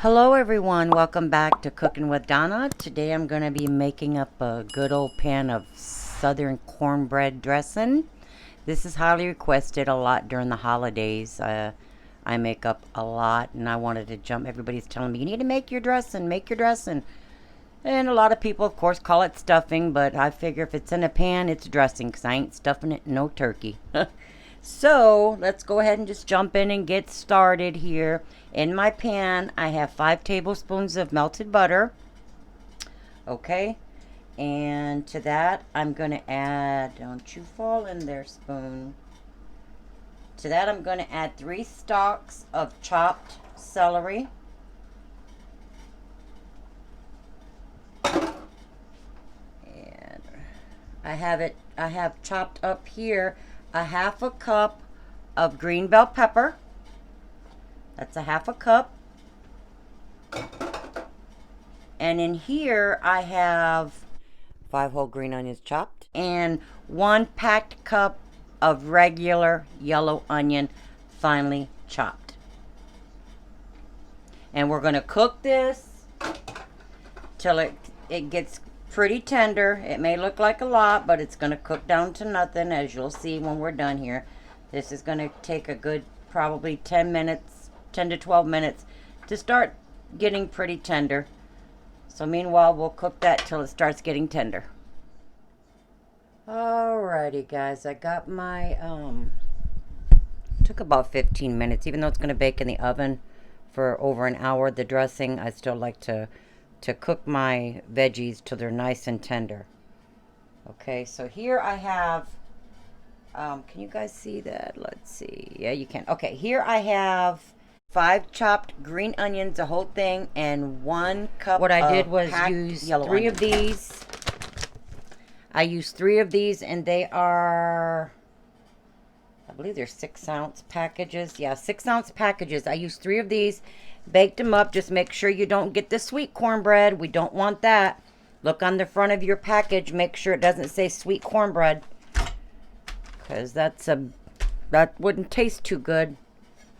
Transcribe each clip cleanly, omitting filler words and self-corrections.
Hello everyone, welcome back to Cooking with Donna. Today I'm going to be making up a good old pan of southern cornbread dressing. This is highly requested a lot during the holidays. I make up a lot and I wanted to jump. Everybody's telling me, you need to make your dressing, make your dressing. And a lot of people, of course, call it stuffing, but I figure if it's in a pan, it's dressing because I ain't stuffing it in no turkey. So let's go ahead and just jump in and get started here. In my pan, I have 5 tablespoons of melted butter. Okay. And to that, I'm going to add, don't you fall in there, spoon. To that, I'm going to add 3 stalks of chopped celery. And I have chopped up here a half a cup of green bell pepper. That's a half a cup. And in here I have 5 whole green onions chopped and 1 packed cup of regular yellow onion finely chopped. And we're going to cook this till it gets pretty tender. It may look like a lot, but it's going to cook down to nothing, as you'll see when we're done here. This is going to take a good probably 10 to 12 minutes to start getting pretty tender. So meanwhile, we'll cook that till it starts getting tender. Alrighty guys, I got my took about 15 minutes, even though it's going to bake in the oven for over an hour. The dressing, I still like to cook my veggies till they're nice and tender. Okay, so here I have, can you guys see that? Let's see. Yeah, you can. Okay, here I have 5 chopped green onions, the whole thing, and 1 cup. What I did was use 3 of these. I used 3 of these, and they are, I believe they're 6-ounce packages. Yeah, 6-ounce packages. I used 3 of these. Baked them up. Just make sure you don't get the sweet cornbread. We don't want that. Look on the front of your package. Make sure it doesn't say sweet cornbread, because that wouldn't taste too good.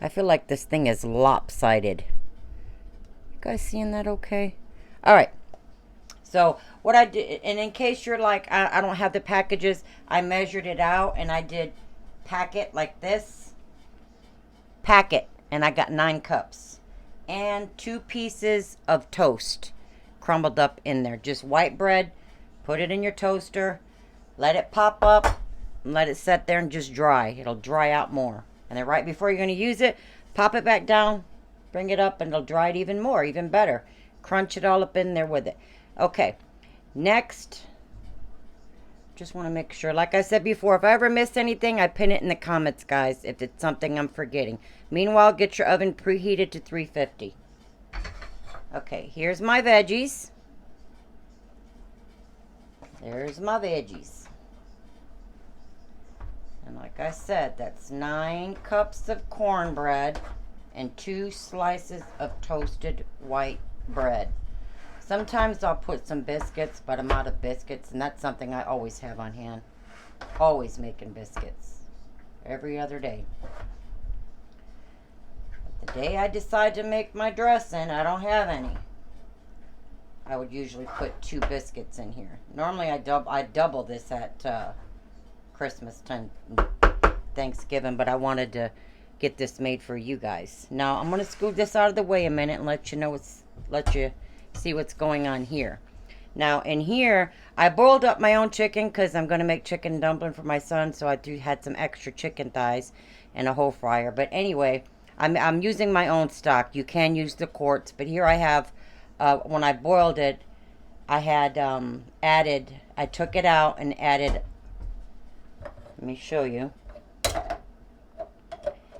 I feel like this thing is lopsided. You guys seeing that okay? All right. So what I did, and in case you're like, I don't have the packages, I measured it out and I did packet like this. Packet. And I got 9 cups. And 2 pieces of toast crumbled up in there. Just white bread. Put it in your toaster. Let it pop up. And let it sit there and just dry. It'll dry out more. And then right before you're going to use it, pop it back down. Bring it up and it'll dry it even more. Even better. Crunch it all up in there with it. Okay. Next. Just want to make sure. Like I said before, if I ever miss anything, I pin it in the comments, guys, if it's something I'm forgetting. Meanwhile, get your oven preheated to 350. Okay, here's my veggies. There's my veggies. And like I said, that's 9 cups of cornbread and 2 slices of toasted white bread. Sometimes I'll put some biscuits, but I'm out of biscuits, and that's something I always have on hand. Always making biscuits. Every other day. But the day I decide to make my dressing, I don't have any. I would usually put 2 biscuits in here. Normally I double this at Christmas time, Thanksgiving, but I wanted to get this made for you guys. Now I'm going to scoot this out of the way a minute and let you know see what's going on here. Now in here I boiled up my own chicken because I'm going to make chicken dumpling for my son, so I had some extra chicken thighs and a whole fryer. But anyway, I'm using my own stock. You can use the quarts, but here I have when I boiled it, I had I took it out and added, let me show you.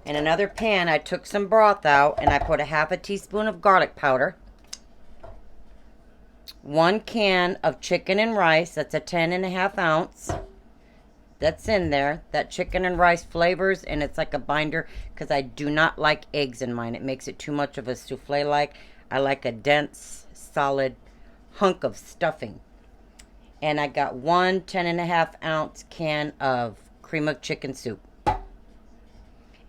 In another pan I took some broth out and I put a half a teaspoon of garlic powder, 1 can of chicken and rice. That's a 10.5 ounce. That's in there. That chicken and rice flavors, and it's like a binder because I do not like eggs in mine. It makes it too much of a souffle-like. I like a dense, solid hunk of stuffing. And I got 1 10.5 ounce can of cream of chicken soup.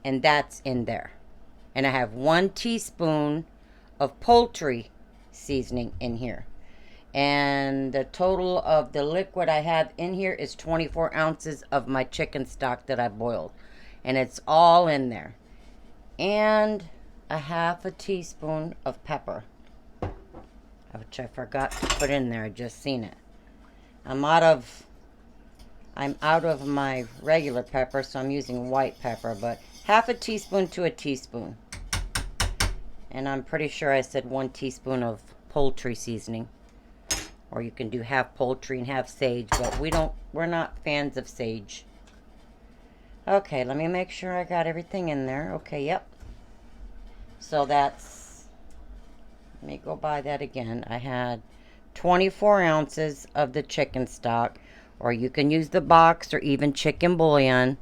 And that's in there. And I have 1 teaspoon of poultry seasoning in here. And the total of the liquid I have in here is 24 ounces of my chicken stock that I boiled. And it's all in there. And a half a teaspoon of pepper, which I forgot to put in there. I just seen it. I'm out of my regular pepper, so I'm using white pepper, but half a teaspoon to a teaspoon. And I'm pretty sure I said 1 teaspoon of poultry seasoning. Or you can do half poultry and half sage, but we're not fans of sage. Okay, let me make sure I got everything in there. Okay, yep. So that's, let me go by that again. I had 24 ounces of the chicken stock, or you can use the box or even chicken bouillon,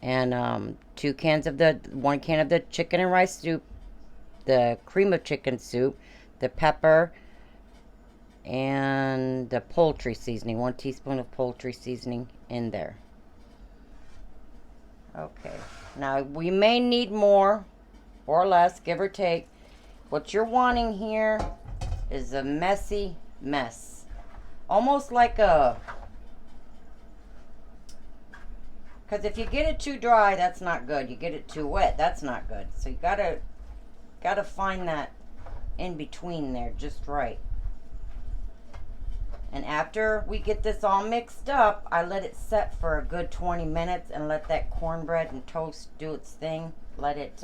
and 1 can of the chicken and rice soup, the cream of chicken soup, the pepper, and the poultry seasoning, 1 teaspoon of poultry seasoning in there. Okay, now we may need more or less, give or take. What you're wanting here is a messy mess, almost like a, because if you get it too dry, that's not good. You get it too wet, that's not good. So you gotta find that in between there just right. And after we get this all mixed up, I let it set for a good 20 minutes and let that cornbread and toast do its thing. Let it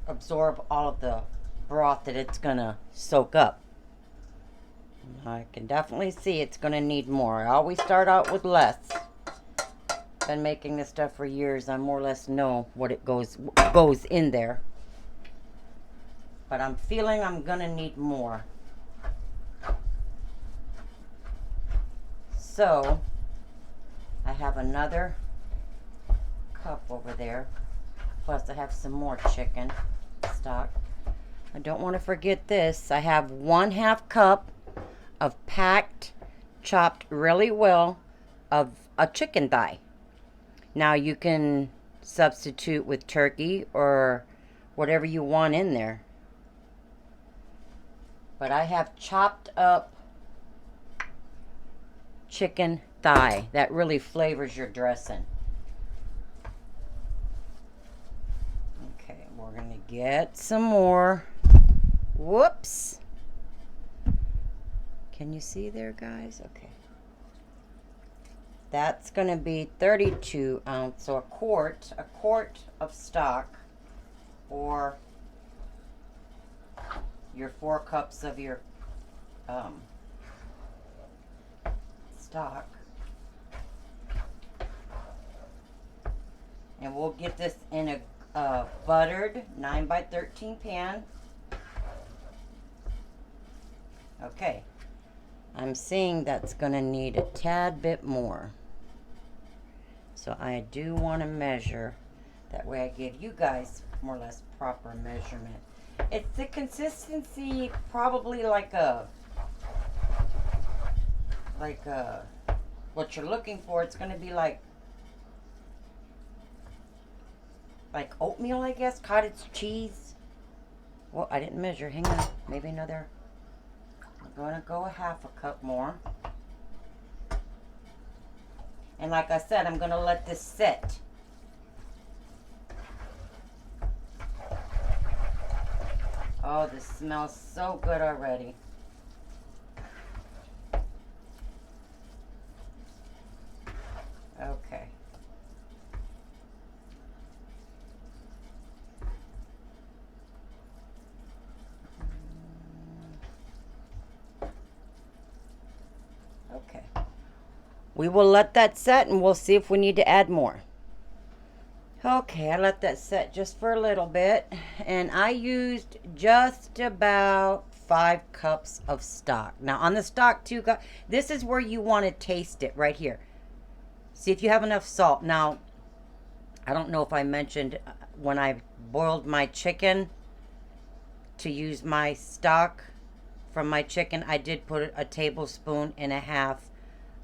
absorb all of the broth that it's gonna soak up. I can definitely see it's gonna need more. I always start out with less. Been making this stuff for years. I more or less know what it goes in there. But I'm feeling I'm gonna need more. So I have another cup over there. Plus I have some more chicken stock. I don't want to forget this. I have 1/2 cup of packed, chopped really well, of a chicken thigh. Now you can substitute with turkey or whatever you want in there. But I have chopped up chicken thigh. That really flavors your dressing. Okay, we're gonna get some more. Whoops. Can you see there, guys? Okay. That's gonna be 32 ounce, so a quart of stock, or your 4 cups of your stock. And we'll get this in a buttered 9x13 pan. Okay, I'm seeing that's gonna need a tad bit more, so I do want to measure, that way I give you guys more or less proper measurement. It's the consistency, probably like what you're looking for. It's gonna be like oatmeal, I guess, cottage cheese. Well, I didn't measure. Hang on, maybe another. I'm gonna go a 1/2 cup more. And like I said, I'm gonna let this sit. Oh, this smells so good already. Okay. Okay. We will let that set and we'll see if we need to add more. Okay, I let that set just for a little bit, and I used just about 5 cups of stock. Now on the stock too, this is where you want to taste it right here. See if you have enough salt. Now, I don't know if I mentioned when I boiled my chicken to use my stock from my chicken, I did put a tablespoon and a half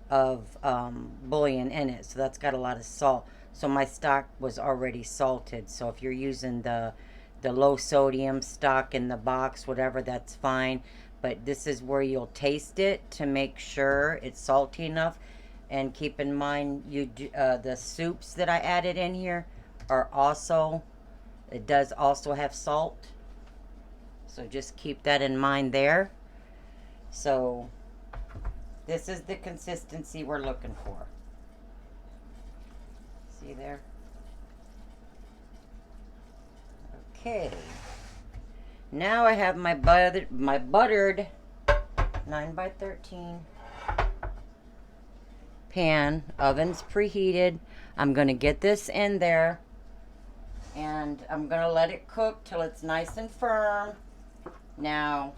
of bouillon in it, so that's got a lot of salt. So my stock was already salted. So if you're using the the low sodium stock in the box, whatever, that's fine. But this is where you'll taste it to make sure it's salty enough. And keep in mind, the soups that I added in here are also, it does also have salt. So just keep that in mind there. So this is the consistency we're looking for. See there? Okay. Now I have my buttered 9x13 pan. Oven's preheated. I'm going to get this in there and I'm going to let it cook till it's nice and firm. Now,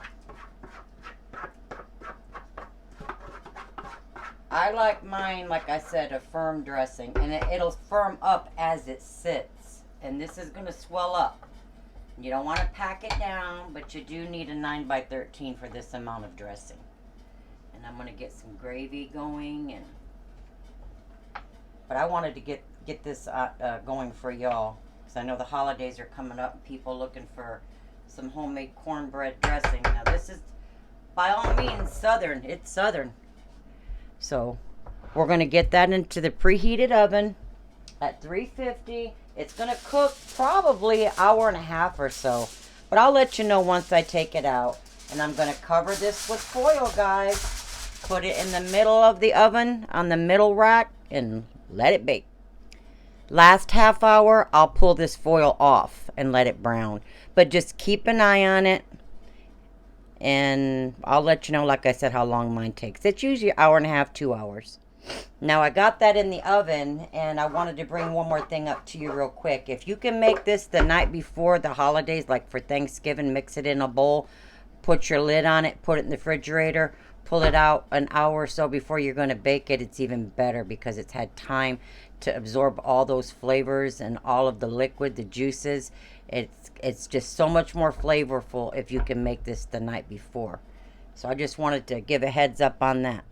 I like mine, like I said, a firm dressing, and it'll firm up as it sits. And this is going to swell up. You don't want to pack it down, but you do need a 9x13 for this amount of dressing. And I'm going to get some gravy going, but I wanted to get this going for y'all, because I know the holidays are coming up and people looking for some homemade cornbread dressing. Now this is by all means southern. It's southern. So we're going to get that into the preheated oven at 350. It's going to cook probably an hour and a half or so. But I'll let you know once I take it out. And I'm going to cover this with foil, guys. Put it in the middle of the oven on the middle rack and let it bake. Last half hour, I'll pull this foil off and let it brown. But just keep an eye on it. And I'll let you know, like I said, how long mine takes. It's usually an hour and a half, 2 hours. Now, I got that in the oven, and I wanted to bring one more thing up to you real quick. If you can make this the night before the holidays, like for Thanksgiving, mix it in a bowl, put your lid on it, put it in the refrigerator, pull it out an hour or so before you're going to bake it, it's even better because it's had time to absorb all those flavors and all of the liquid, the juices. It's just so much more flavorful if you can make this the night before. So I just wanted to give a heads up on that.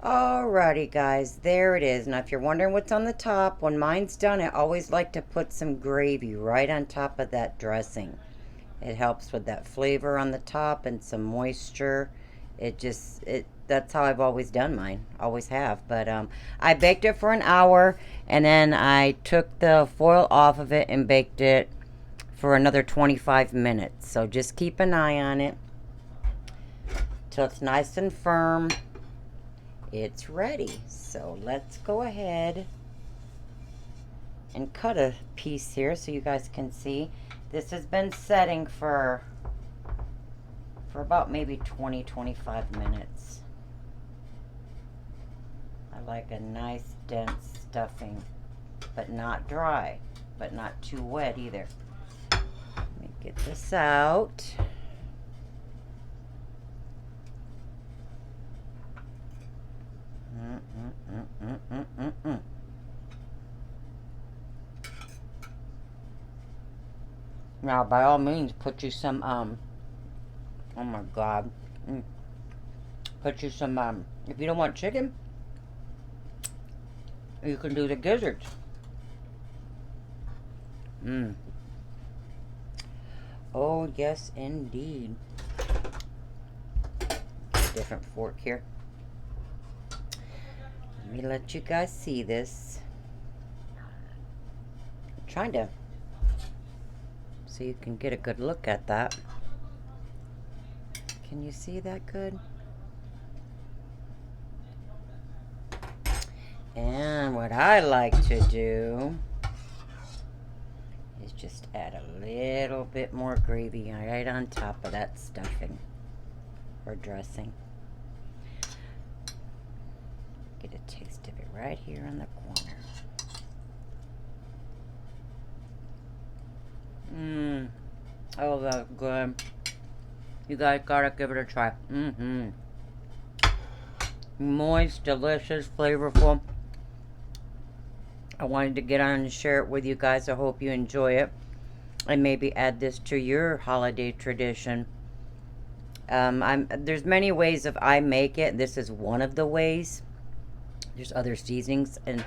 Alrighty guys, there it is. Now if you're wondering what's on the top, when mine's done, I always like to put some gravy right on top of that dressing. It helps with that flavor on the top and some moisture. That's how I've always done mine. Always have. But I baked it for an hour, and then I took the foil off of it and baked it for another 25 minutes. So just keep an eye on it till it's nice and firm. It's ready. So let's go ahead and cut a piece here so you guys can see. This has been setting for about maybe 20-25 minutes. I like a nice dense stuffing, but not dry, but not too wet either. Let me get this out. Now, by all means, put you some, oh my God. Put you some, if you don't want chicken, you can do the gizzards. Oh, yes, indeed. Different fork here. Let me let you guys see this. I'm trying to, so you can get a good look at that. Can you see that good? And what I like to do is just add a little bit more gravy right on top of that stuffing or dressing. Get a taste of it right here on the corner. Oh, that's good. You guys gotta give it a try. Moist, delicious, flavorful. I wanted to get on and share it with you guys. I hope you enjoy it. And maybe add this to your holiday tradition. There's many ways of I make it. This is one of the ways. There's other seasonings. And,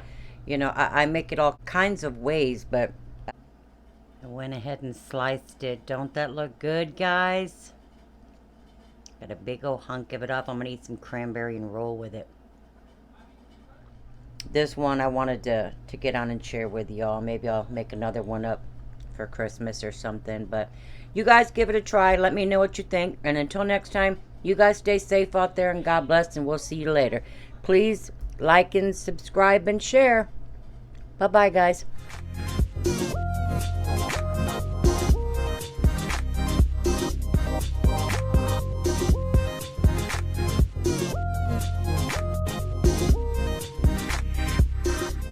you know, I make it all kinds of ways. But I went ahead and sliced it. Don't that look good, guys? Got a big old hunk of it up. I'm going to eat some cranberry and roll with it. This one I wanted to get on and share with y'all. Maybe I'll make another one up for Christmas or something. But you guys give it a try. Let me know what you think. And until next time, you guys stay safe out there and God bless. And we'll see you later. Please like and subscribe and share. Bye-bye, guys.